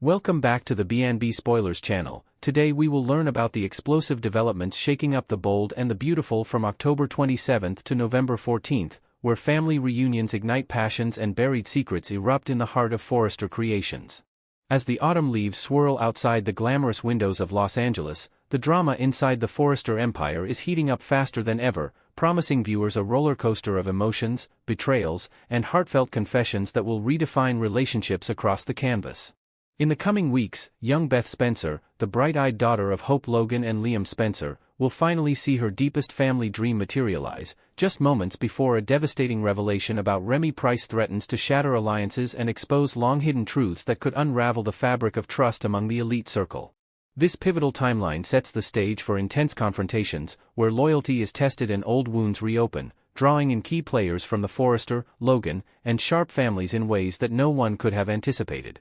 Welcome back to the B&B Spoilers channel. Today we will learn about the explosive developments shaking up The Bold and the Beautiful from October 27th to November 14th, where family reunions ignite passions and buried secrets erupt in the heart of Forrester Creations. As the autumn leaves swirl outside the glamorous windows of Los Angeles, the drama inside the Forrester empire is heating up faster than ever, promising viewers a roller coaster of emotions, betrayals, and heartfelt confessions that will redefine relationships across the canvas. In the coming weeks, young Beth Spencer, the bright-eyed daughter of Hope Logan and Liam Spencer, will finally see her deepest family dream materialize, just moments before a devastating revelation about Remy Price threatens to shatter alliances and expose long-hidden truths that could unravel the fabric of trust among the elite circle. This pivotal timeline sets the stage for intense confrontations, where loyalty is tested and old wounds reopen, drawing in key players from the Forrester, Logan, and Sharp families in ways that no one could have anticipated.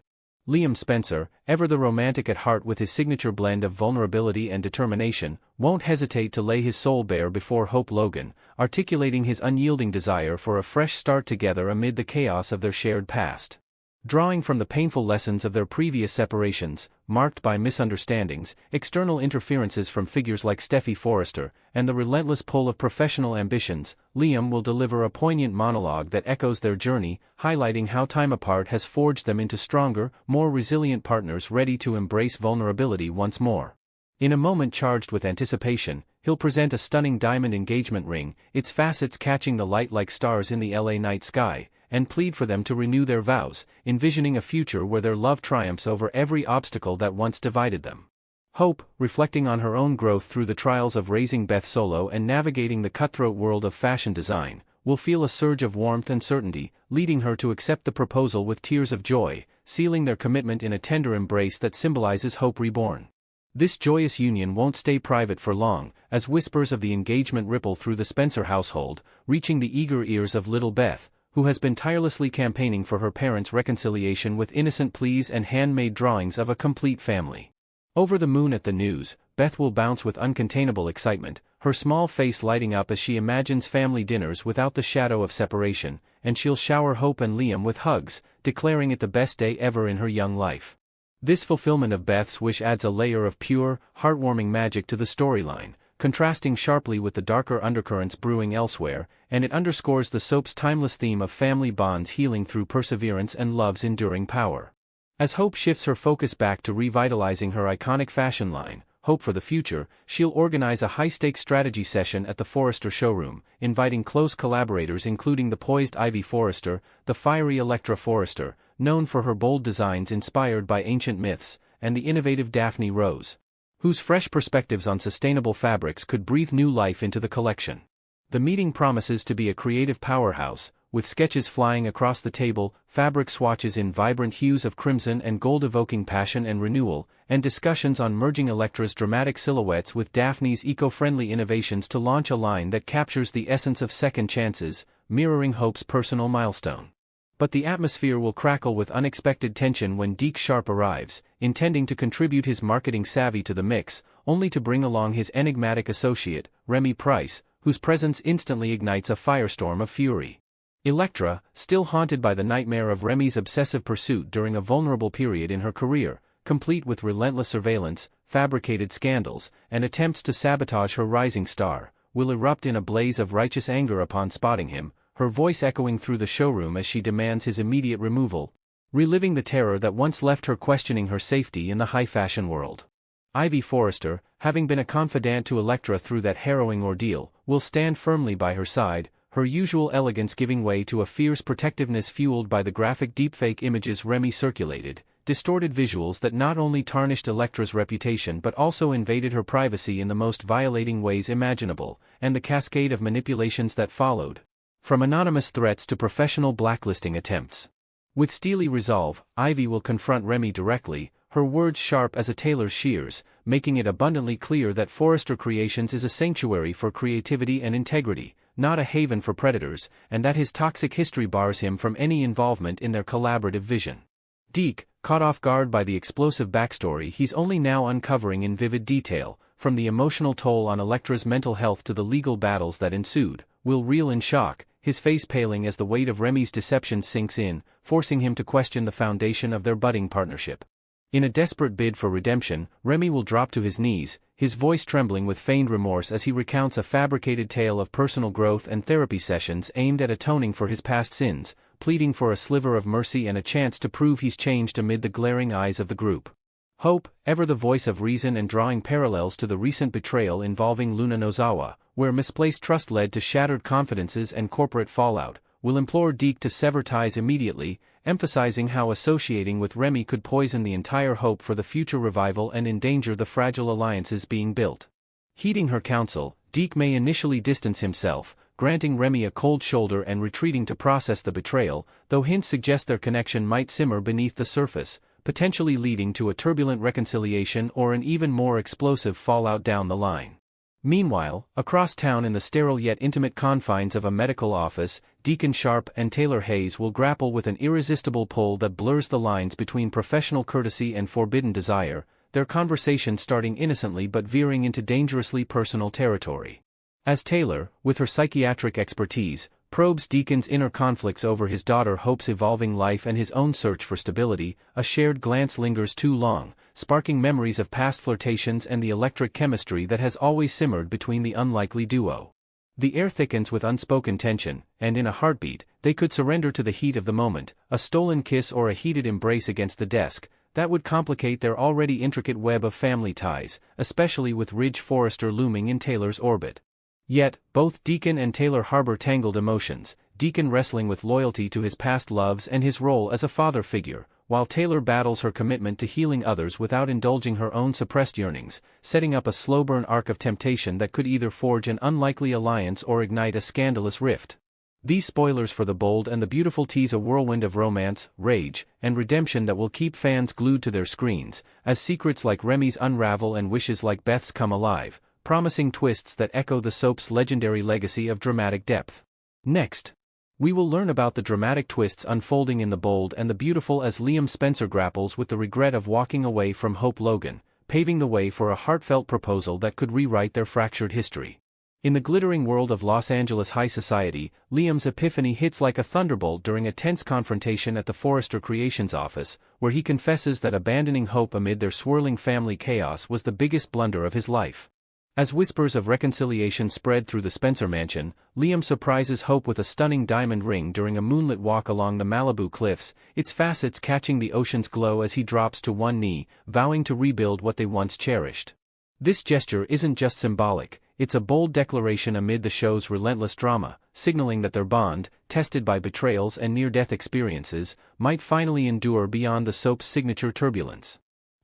Liam Spencer, ever the romantic at heart with his signature blend of vulnerability and determination, won't hesitate to lay his soul bare before Hope Logan, articulating his unyielding desire for a fresh start together amid the chaos of their shared past. Drawing from the painful lessons of their previous separations, marked by misunderstandings, external interferences from figures like Steffy Forrester, and the relentless pull of professional ambitions, Liam will deliver a poignant monologue that echoes their journey, highlighting how time apart has forged them into stronger, more resilient partners ready to embrace vulnerability once more. In a moment charged with anticipation, he'll present a stunning diamond engagement ring, its facets catching the light like stars in the LA night sky, and plead for them to renew their vows, envisioning a future where their love triumphs over every obstacle that once divided them. Hope, reflecting on her own growth through the trials of raising Beth solo and navigating the cutthroat world of fashion design, will feel a surge of warmth and certainty, leading her to accept the proposal with tears of joy, sealing their commitment in a tender embrace that symbolizes hope reborn. This joyous union won't stay private for long, as whispers of the engagement ripple through the Spencer household, reaching the eager ears of little Beth, who has been tirelessly campaigning for her parents' reconciliation with innocent pleas and handmade drawings of a complete family. Over the moon at the news, Beth will bounce with uncontainable excitement, her small face lighting up as she imagines family dinners without the shadow of separation, and she'll shower Hope and Liam with hugs, declaring it the best day ever in her young life. This fulfillment of Beth's wish adds a layer of pure, heartwarming magic to the storyline, contrasting sharply with the darker undercurrents brewing elsewhere, and it underscores the soap's timeless theme of family bonds healing through perseverance and love's enduring power. As Hope shifts her focus back to revitalizing her iconic fashion line, Hope for the Future, she'll organize a high-stakes strategy session at the Forrester showroom, inviting close collaborators including the poised Ivy Forrester, the fiery Electra Forrester, known for her bold designs inspired by ancient myths, and the innovative Daphne Rose, whose fresh perspectives on sustainable fabrics could breathe new life into the collection. The meeting promises to be a creative powerhouse, with sketches flying across the table, fabric swatches in vibrant hues of crimson and gold evoking passion and renewal, and discussions on merging Electra's dramatic silhouettes with Daphne's eco-friendly innovations to launch a line that captures the essence of second chances, mirroring Hope's personal milestone. But the atmosphere will crackle with unexpected tension when Deke Sharp arrives, intending to contribute his marketing savvy to the mix, only to bring along his enigmatic associate, Remy Price, whose presence instantly ignites a firestorm of fury. Electra, still haunted by the nightmare of Remy's obsessive pursuit during a vulnerable period in her career, complete with relentless surveillance, fabricated scandals, and attempts to sabotage her rising star, will erupt in a blaze of righteous anger upon spotting him, her voice echoing through the showroom as she demands his immediate removal, reliving the terror that once left her questioning her safety in the high-fashion world. Ivy Forrester, having been a confidant to Electra through that harrowing ordeal, will stand firmly by her side, her usual elegance giving way to a fierce protectiveness fueled by the graphic deepfake images Remy circulated, distorted visuals that not only tarnished Electra's reputation but also invaded her privacy in the most violating ways imaginable, and the cascade of manipulations that followed, from anonymous threats to professional blacklisting attempts. With steely resolve, Ivy will confront Remy directly, her words sharp as a tailor's shears, making it abundantly clear that Forrester Creations is a sanctuary for creativity and integrity, not a haven for predators, and that his toxic history bars him from any involvement in their collaborative vision. Deke, caught off guard by the explosive backstory he's only now uncovering in vivid detail, from the emotional toll on Electra's mental health to the legal battles that ensued, will reel in shock, his face paling as the weight of Remy's deception sinks in, forcing him to question the foundation of their budding partnership. In a desperate bid for redemption, Remy will drop to his knees, his voice trembling with feigned remorse as he recounts a fabricated tale of personal growth and therapy sessions aimed at atoning for his past sins, pleading for a sliver of mercy and a chance to prove he's changed amid the glaring eyes of the group. Hope, ever the voice of reason and drawing parallels to the recent betrayal involving Luna Nozawa, where misplaced trust led to shattered confidences and corporate fallout, will implore Deke to sever ties immediately, emphasizing how associating with Remy could poison the entire hope for the future revival and endanger the fragile alliances being built. Heeding her counsel, Deke may initially distance himself, granting Remy a cold shoulder and retreating to process the betrayal, though hints suggest their connection might simmer beneath the surface, potentially leading to a turbulent reconciliation or an even more explosive fallout down the line. Meanwhile, across town in the sterile yet intimate confines of a medical office, Deacon Sharp and Taylor Hayes will grapple with an irresistible pull that blurs the lines between professional courtesy and forbidden desire, their conversation starting innocently but veering into dangerously personal territory. As Taylor, with her psychiatric expertise, probes Deacon's inner conflicts over his daughter Hope's evolving life and his own search for stability, a shared glance lingers too long, sparking memories of past flirtations and the electric chemistry that has always simmered between the unlikely duo. The air thickens with unspoken tension, and in a heartbeat, they could surrender to the heat of the moment, a stolen kiss or a heated embrace against the desk, that would complicate their already intricate web of family ties, especially with Ridge Forrester looming in Taylor's orbit. Yet, both Deacon and Taylor harbor tangled emotions, Deacon wrestling with loyalty to his past loves and his role as a father figure, while Taylor battles her commitment to healing others without indulging her own suppressed yearnings, setting up a slow-burn arc of temptation that could either forge an unlikely alliance or ignite a scandalous rift. These spoilers for The Bold and the Beautiful tease a whirlwind of romance, rage, and redemption that will keep fans glued to their screens, as secrets like Remy's unravel and wishes like Beth's come alive, promising twists that echo the soap's legendary legacy of dramatic depth. Next, we will learn about the dramatic twists unfolding in The Bold and the Beautiful as Liam Spencer grapples with the regret of walking away from Hope Logan, paving the way for a heartfelt proposal that could rewrite their fractured history. In the glittering world of Los Angeles high society, Liam's epiphany hits like a thunderbolt during a tense confrontation at the Forrester Creations office, where he confesses that abandoning Hope amid their swirling family chaos was the biggest blunder of his life. As whispers of reconciliation spread through the Spencer mansion, Liam surprises Hope with a stunning diamond ring during a moonlit walk along the Malibu cliffs, its facets catching the ocean's glow as he drops to one knee, vowing to rebuild what they once cherished. This gesture isn't just symbolic, it's a bold declaration amid the show's relentless drama, signaling that their bond, tested by betrayals and near-death experiences, might finally endure beyond the soap's signature turbulence.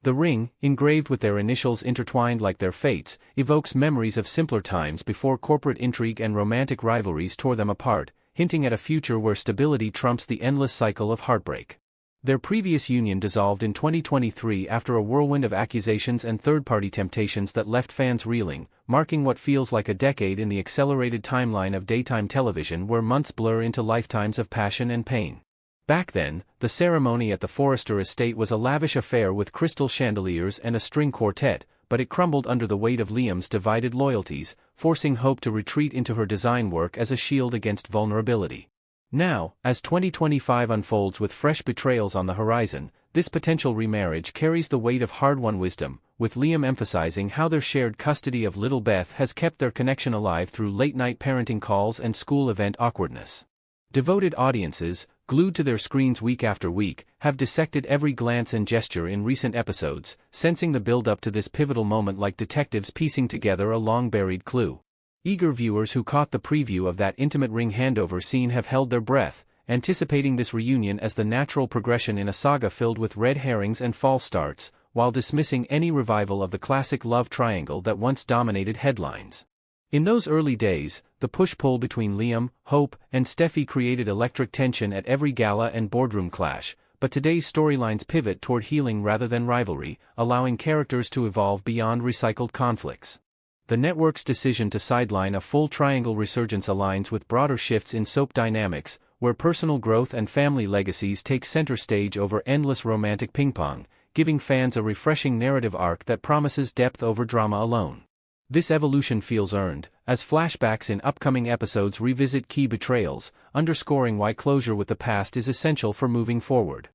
The ring, engraved with their initials intertwined like their fates, evokes memories of simpler times before corporate intrigue and romantic rivalries tore them apart, hinting at a future where stability trumps the endless cycle of heartbreak. Their previous union dissolved in 2023 after a whirlwind of accusations and third-party temptations that left fans reeling, marking what feels like a decade in the accelerated timeline of daytime television where months blur into lifetimes of passion and pain. Back then, the ceremony at the Forrester estate was a lavish affair with crystal chandeliers and a string quartet, but it crumbled under the weight of Liam's divided loyalties, forcing Hope to retreat into her design work as a shield against vulnerability. Now, as 2025 unfolds with fresh betrayals on the horizon, this potential remarriage carries the weight of hard-won wisdom, with Liam emphasizing how their shared custody of little Beth has kept their connection alive through late-night parenting calls and school event awkwardness. Devoted audiences, glued to their screens week after week, have dissected every glance and gesture in recent episodes, sensing the build-up to this pivotal moment like detectives piecing together a long-buried clue. Eager viewers who caught the preview of that intimate ring handover scene have held their breath, anticipating this reunion as the natural progression in a saga filled with red herrings and false starts, while dismissing any revival of the classic love triangle that once dominated headlines. In those early days, the push-pull between Liam, Hope, and Steffi created electric tension at every gala and boardroom clash, but today's storylines pivot toward healing rather than rivalry, allowing characters to evolve beyond recycled conflicts. The network's decision to sideline a full triangle resurgence aligns with broader shifts in soap dynamics, where personal growth and family legacies take center stage over endless romantic ping-pong, giving fans a refreshing narrative arc that promises depth over drama alone. This evolution feels earned, as flashbacks in upcoming episodes revisit key betrayals, underscoring why closure with the past is essential for moving forward.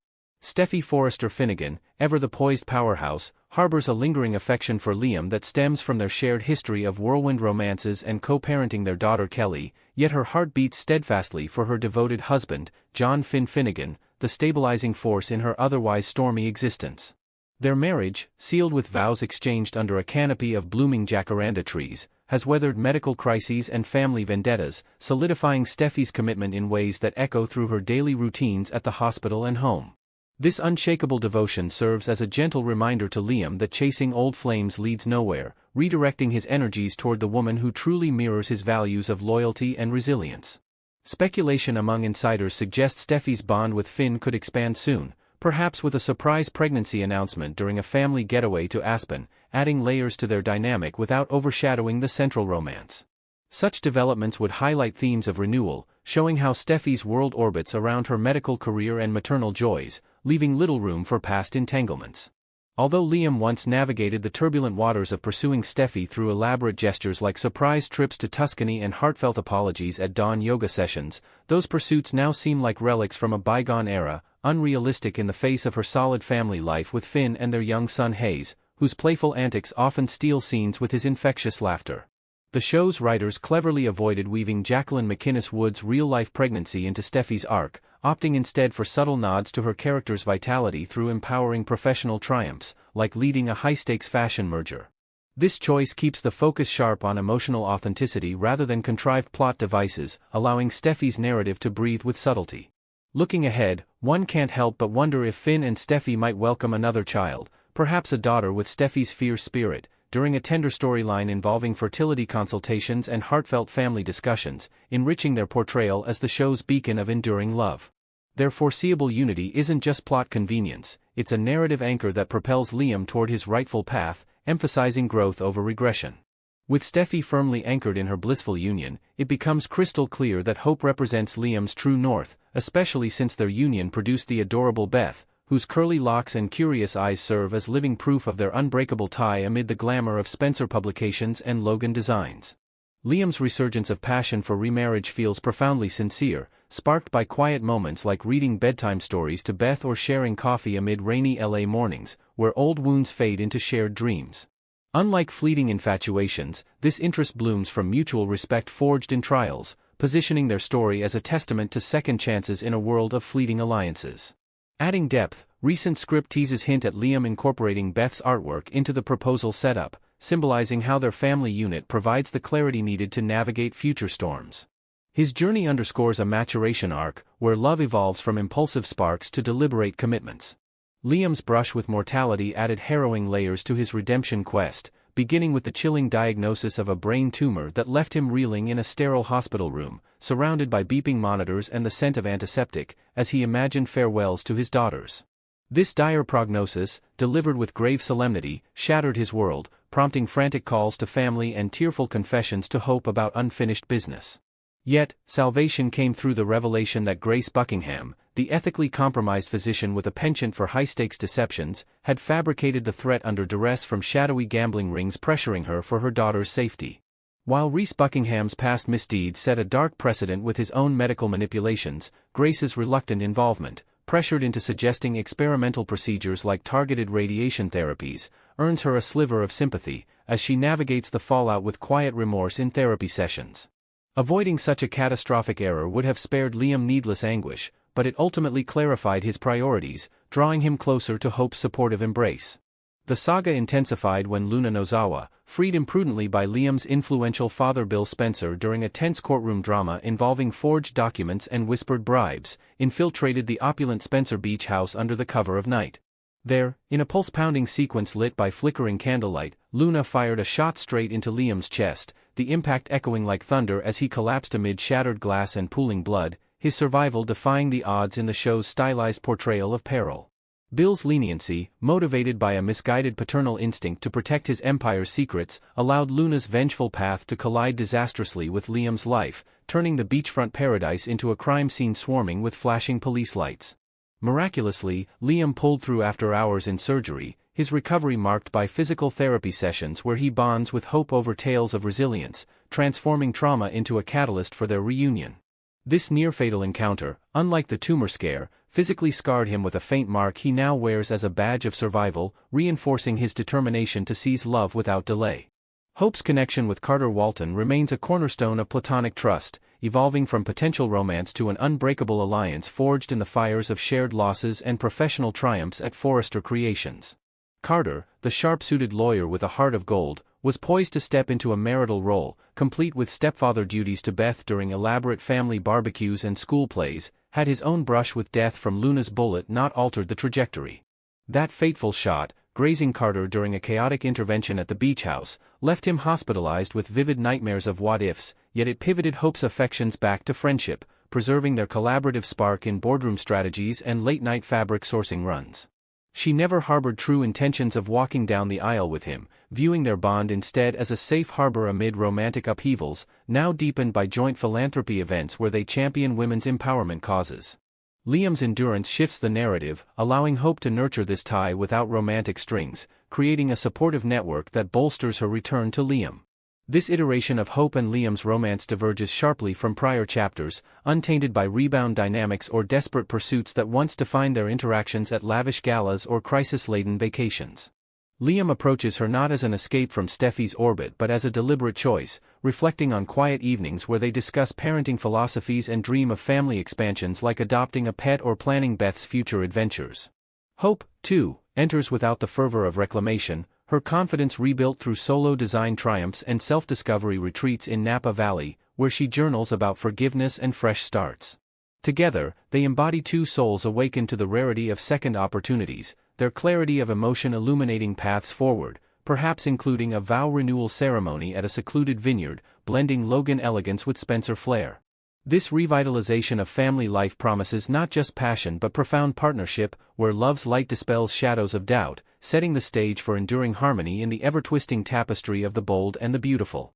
Steffy Forrester Finnegan, ever the poised powerhouse, harbors a lingering affection for Liam that stems from their shared history of whirlwind romances and co-parenting their daughter Kelly, yet her heart beats steadfastly for her devoted husband, John Finn Finnegan, the stabilizing force in her otherwise stormy existence. Their marriage, sealed with vows exchanged under a canopy of blooming jacaranda trees, has weathered medical crises and family vendettas, solidifying Steffy's commitment in ways that echo through her daily routines at the hospital and home. This unshakable devotion serves as a gentle reminder to Liam that chasing old flames leads nowhere, redirecting his energies toward the woman who truly mirrors his values of loyalty and resilience. Speculation among insiders suggests Steffy's bond with Finn could expand soon, perhaps with a surprise pregnancy announcement during a family getaway to Aspen, adding layers to their dynamic without overshadowing the central romance. Such developments would highlight themes of renewal, showing how Steffy's world orbits around her medical career and maternal joys, leaving little room for past entanglements. Although Liam once navigated the turbulent waters of pursuing Steffy through elaborate gestures like surprise trips to Tuscany and heartfelt apologies at dawn yoga sessions, those pursuits now seem like relics from a bygone era, unrealistic in the face of her solid family life with Finn and their young son Hayes, whose playful antics often steal scenes with his infectious laughter. The show's writers cleverly avoided weaving Jacqueline MacInnes Wood's real-life pregnancy into Steffy's arc, opting instead for subtle nods to her character's vitality through empowering professional triumphs, like leading a high-stakes fashion merger. This choice keeps the focus sharp on emotional authenticity rather than contrived plot devices, allowing Steffy's narrative to breathe with subtlety. Looking ahead, one can't help but wonder if Finn and Steffy might welcome another child, perhaps a daughter with Steffy's fierce spirit, during a tender storyline involving fertility consultations and heartfelt family discussions, enriching their portrayal as the show's beacon of enduring love. Their foreseeable unity isn't just plot convenience, it's a narrative anchor that propels Liam toward his rightful path, emphasizing growth over regression. With Steffy firmly anchored in her blissful union, it becomes crystal clear that hope represents Liam's true north, especially since their union produced the adorable Beth, whose curly locks and curious eyes serve as living proof of their unbreakable tie amid the glamour of Spencer Publications and Logan Designs. Liam's resurgence of passion for remarriage feels profoundly sincere, sparked by quiet moments like reading bedtime stories to Beth or sharing coffee amid rainy LA mornings, where old wounds fade into shared dreams. Unlike fleeting infatuations, this interest blooms from mutual respect forged in trials, positioning their story as a testament to second chances in a world of fleeting alliances. Adding depth, recent script teases hint at Liam incorporating Beth's artwork into the proposal setup, symbolizing how their family unit provides the clarity needed to navigate future storms. His journey underscores a maturation arc, where love evolves from impulsive sparks to deliberate commitments. Liam's brush with mortality added harrowing layers to his redemption quest, beginning with the chilling diagnosis of a brain tumor that left him reeling in a sterile hospital room, surrounded by beeping monitors and the scent of antiseptic, as he imagined farewells to his daughters. This dire prognosis, delivered with grave solemnity, shattered his world, prompting frantic calls to family and tearful confessions to hope about unfinished business. Yet, salvation came through the revelation that Grace Buckingham, the ethically compromised physician with a penchant for high-stakes deceptions, had fabricated the threat under duress from shadowy gambling rings pressuring her for her daughter's safety. While Reese Buckingham's past misdeeds set a dark precedent with his own medical manipulations, Grace's reluctant involvement, pressured into suggesting experimental procedures like targeted radiation therapies, earns her a sliver of sympathy, as she navigates the fallout with quiet remorse in therapy sessions. Avoiding such a catastrophic error would have spared Liam needless anguish, but it ultimately clarified his priorities, drawing him closer to Hope's supportive embrace. The saga intensified when Luna Nozawa, freed imprudently by Liam's influential father Bill Spencer during a tense courtroom drama involving forged documents and whispered bribes, infiltrated the opulent Spencer Beach house under the cover of night. There, in a pulse-pounding sequence lit by flickering candlelight, Luna fired a shot straight into Liam's chest, the impact echoing like thunder as he collapsed amid shattered glass and pooling blood, his survival defying the odds in the show's stylized portrayal of peril. Bill's leniency, motivated by a misguided paternal instinct to protect his empire's secrets, allowed Luna's vengeful path to collide disastrously with Liam's life, turning the beachfront paradise into a crime scene swarming with flashing police lights. Miraculously, Liam pulled through after hours in surgery, his recovery marked by physical therapy sessions where he bonds with Hope over tales of resilience, transforming trauma into a catalyst for their reunion. This near-fatal encounter, unlike the tumor scare, physically scarred him with a faint mark he now wears as a badge of survival, reinforcing his determination to seize love without delay. Hope's connection with Carter Walton remains a cornerstone of platonic trust, evolving from potential romance to an unbreakable alliance forged in the fires of shared losses and professional triumphs at Forrester Creations. Carter, the sharp-suited lawyer with a heart of gold, was poised to step into a marital role, complete with stepfather duties to Beth during elaborate family barbecues and school plays, had his own brush with death from Luna's bullet not altered the trajectory. That fateful shot, grazing Carter during a chaotic intervention at the beach house, left him hospitalized with vivid nightmares of what-ifs, yet it pivoted Hope's affections back to friendship, preserving their collaborative spark in boardroom strategies and late-night fabric sourcing runs. She never harbored true intentions of walking down the aisle with him, viewing their bond instead as a safe harbor amid romantic upheavals, now deepened by joint philanthropy events where they champion women's empowerment causes. Liam's endurance shifts the narrative, allowing Hope to nurture this tie without romantic strings, creating a supportive network that bolsters her return to Liam. This iteration of Hope and Liam's romance diverges sharply from prior chapters, untainted by rebound dynamics or desperate pursuits that once defined their interactions at lavish galas or crisis-laden vacations. Liam approaches her not as an escape from Steffi's orbit but as a deliberate choice, reflecting on quiet evenings where they discuss parenting philosophies and dream of family expansions like adopting a pet or planning Beth's future adventures. Hope, too, enters without the fervor of reclamation, her confidence rebuilt through solo design triumphs and self-discovery retreats in Napa Valley, where she journals about forgiveness and fresh starts. Together, they embody two souls awakened to the rarity of second opportunities, their clarity of emotion illuminating paths forward, perhaps including a vow renewal ceremony at a secluded vineyard, blending Logan elegance with Spencer flair. This revitalization of family life promises not just passion but profound partnership, where love's light dispels shadows of doubt, setting the stage for enduring harmony in the ever-twisting tapestry of the bold and the beautiful.